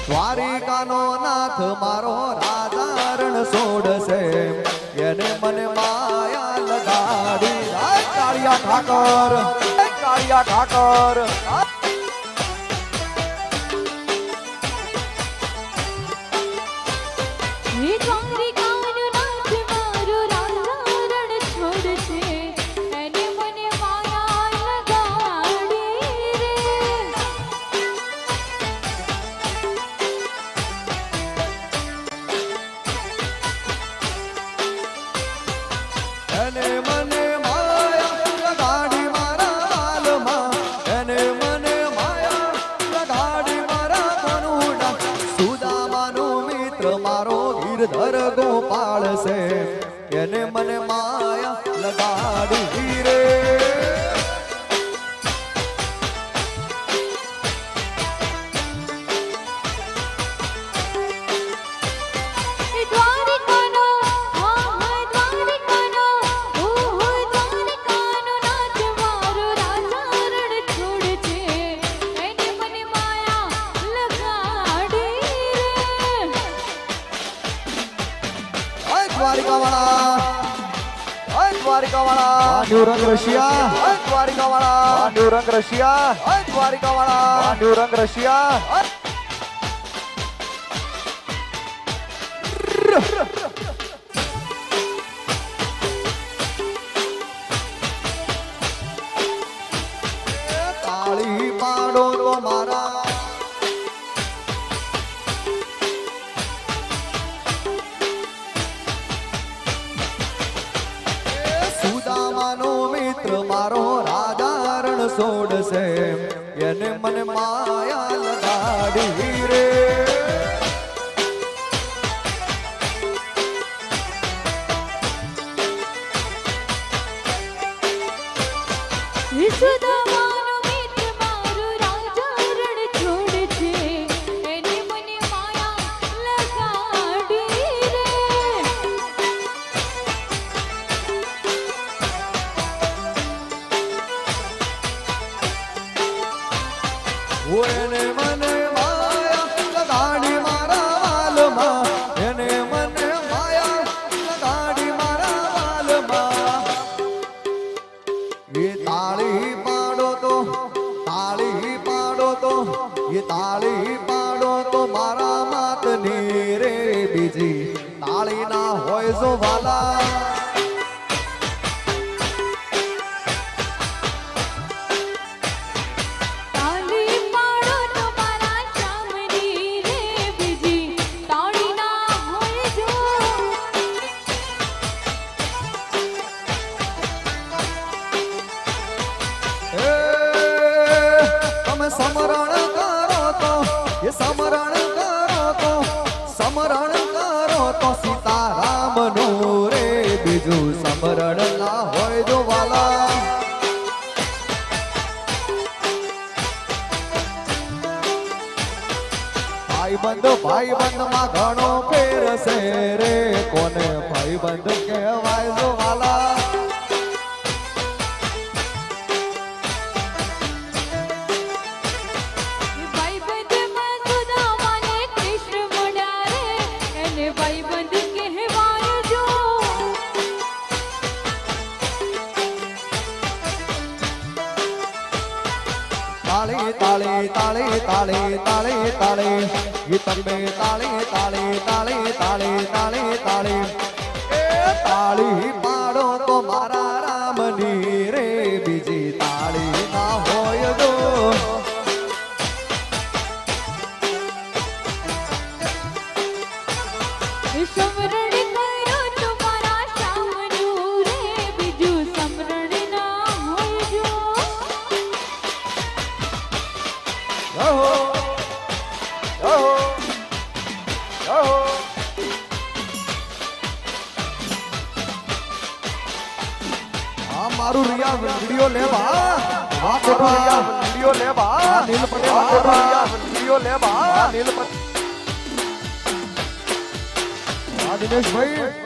દ્વારિકાનો નાથ મારો રાજા રણ છોડશે એને મને માયા લગાડી કાળિયા ઠાકર કાળિયા ઠાકર ધર ગોપાળ છે એને મને માયા લગાડી રે રંગ રશિયા દ્વારિકા વાળા રંગ રશિયા દ્વારિકા વાળા રંગ રશિયા તાળી પાડો તો મારા મારો રાજા રણ છોડશે એને મને માયા લગાડી રે એને મને માયા લગાડી મારા વાલમાં એને મને માયા લગાડી મારા વાલમાં એ તાળી પાડો તો એ તાળી પાડો તો મારા માતની રે બીજી તાળી ના હોય જો વાલા સમરણ કરો તો સીતારામ નું રે બીજું સમરણ ના હોય જો વાલા ભાઈબંધ માં ઘણો ફેર છે રે કોને ભાઈબંધ કહેવાય જો વાલા તાળી તાળી તાળી તાળી તાળી ये तबे ताળી ताળી ताળી ताળી ताળી ताળી એ તાળી પાડો તો મારા રામની રે બીજી તાળી ના હોય જો મારું રિયા વિડિયો લે બા વાહ ફોટો રિયા વિડિયો લે બા નીલ પટેલ ફોટો રિયા વિડિયો લે બા નીલ પટેલ દિનેશ ભાઈ